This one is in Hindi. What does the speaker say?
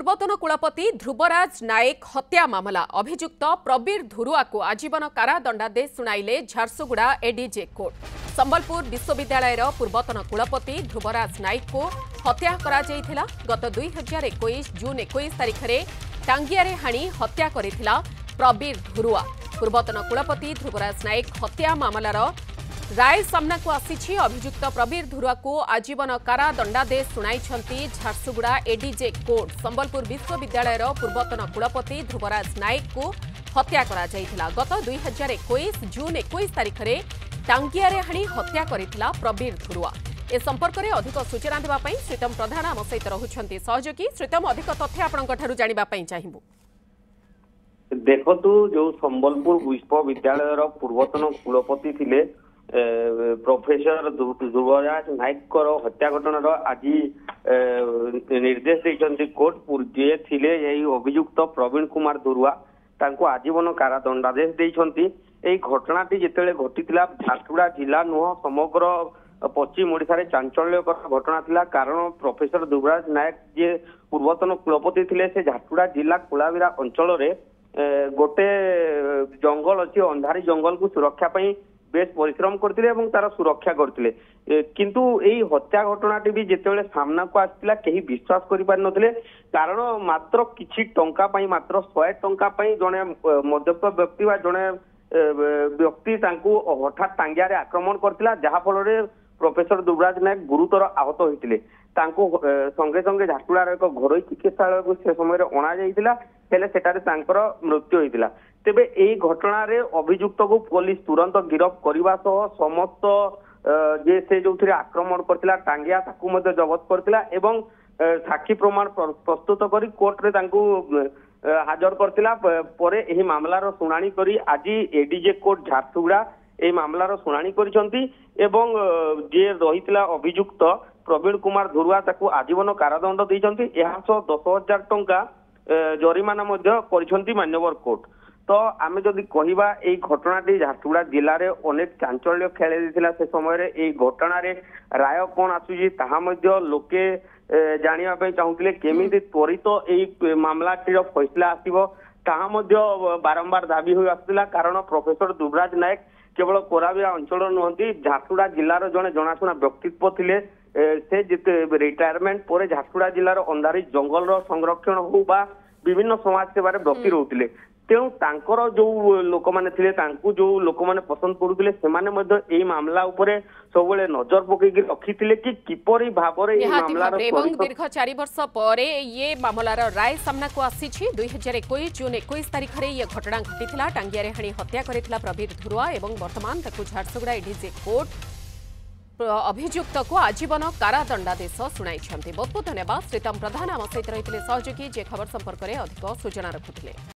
पूर्वतन कुलपति ध्रुवराज नायक हत्या मामला अभियुक्त प्रबीर धुरुआ को आजीवन कारादंडादेश शुणाइले झारसुगुड़ा एडीजे कोर्ट। संबलपुर विश्वविद्यालय पूर्वतन कुलपति ध्रुवराज नायक को हत्या करा जाइथिला। गत 2021 जून 21 तारिख में टांगियारे हाणी हत्या करिथिला प्रबीर धुरुआ। पूर्वतन कुलपति ध्रुवराज नायक हत्या मामलार राय सामना को आसी। अभियुक्त प्रबीर धुरुआ को आजीवन कारादंडादेश शुणाई झारसुगुड़ा एडीजे कोर्ट। संबलपुर विश्वविद्यालय पूर्वतन कुलपति ध्रुवराज नायक को हत्या करा जाइथिला। गत 2021 जून 21 तारिख में टांगियारे हाणी हत्या करिथिला प्रबीर धुरुआ। ए संपर्क में अधिक सूचना देवा पई श्रीतम प्रधान आम सहित रहुछंती सहयोगी। श्रीतम, अधिक तथ्य आपनक ठारु जानिबा पई चाहिबु। देखतु जो संबलपुर विश्वविद्यालय पूर्वतन कुलपति थिले प्रोफेसर ध्रुवराज नायक हत्या घटनार आज निर्देश देइछंती कोर्ट। जे थिले यही अभियुक्त प्रवीण कुमार धुरुआ तांको आजीवन कारादंडादेश देइछंती। एई घटनाटी जेतेले घटितिला झारसुगुड़ा जिला नुह समग्र पश्चिम ओडिशा रे चांचल्यकर घटना थिला। कारण प्रोफेसर ध्रुवराज नायक जे पूर्वतन कुलपति थिले से झारसुगुड़ा जिला कुलाविरा अंचल रे गोटे जंगल अच्छी अंधारी जंगल को सुरक्षा पई बेस परिश्रम करते एवं तार सुरक्षा करते। किंतु यही हत्या घटनाटी भी जितेबाला सामना को आसला कहीं विश्वास कर पारि नथिले। कारण मात्र किछि टंका पई मात्र 100 टंका पई जने मध्यस्थ व्यक्ति वा जने व्यक्ति तांको हठात टांगियारे आक्रमण करथिला, जहा फल रे प्रोफेसर ध्रुवराज नायक गुरुतर आहत होइतिले। तांको संगे संगे झारसुगुड़ा एक घरोई चिकित्सालय को से समय अणा जाइतिला, हेले सेटारे तांकर मृत्यु होइतिला। तेबे एई घटना रे अभियुक्त को पुलिस तुरंत गिरफ करबा सह समस्त जे से जो आक्रमण करथिला टांगिया ताकू मध्ये जबत करथिला एवं साक्षी प्रमाण प्रस्तुत करी कोर्ट रे तांको हाजर करथिला। परे एही मामलार सुनानी करी आज एडीजे कोर्ट झारसुगुड़ा एही मामलार सुनानी करिसंती एवं जे रहितला अभियुक्त प्रवीण कुमार धुरुआ ताकू आजीवन कारादंड देइसंती। एहा सह 10,000 टंका जरिमाना मध्ये करिसंती मान्यवर कोर्ट। तो आमे जदि कहिबा एई घटनाटी झारसुगुड़ा जिले में अनेक चांचल्य खेले देथिला। से समय ए घटना रे राय कोन आसुजी ताहा मध्ये लोके जानिबा पई चाहुतिले। केमिति त्वरित एई मामलाटीर फैसला आसीबो ताहा मध्ये बारंबार दाबी होई आसुतिला। कारण प्रोफेसर ध्रुवराज नायक केवल कोराबिया अंचल नुहंती झारसुगुड़ा जिलार जने जनाशुना व्यक्तित्व थिले। से जिते रिटायरमेंट पर झारसुगुड़ा जिलार अंधारी जंगल संरक्षण हो बा विभिन्न समाज सेवार व्यक्ति रहउतिले। तेणु तांकर जो लोक माने थिले तांकु जो लोक माने पसंद करुतिले सेमाने मध्ये एई मामला उपरे सबले नजर पकेकी रखितिले कि किपरि भाबरे एई मामलार एवं दीर्घ 4 वर्ष परे ये मामलार राय सामना को आसीछि। 2021 जून 21 तारिख रे ये घटना घटिथिला। टांगियारे हाणी हत्या करिथिला प्रबीर धुरुआ एवं वर्तमान ताकु झारसुगुड़ा एडीजे कोर्ट अभियुक्त को आजीवन कारादंडादेश शुणाई। बहुत बहुत धन्यवाद। श्रीतम प्रधान आम सहित रही सहयोगी जे खबर संपर्क में अधिक सूचना रखुले।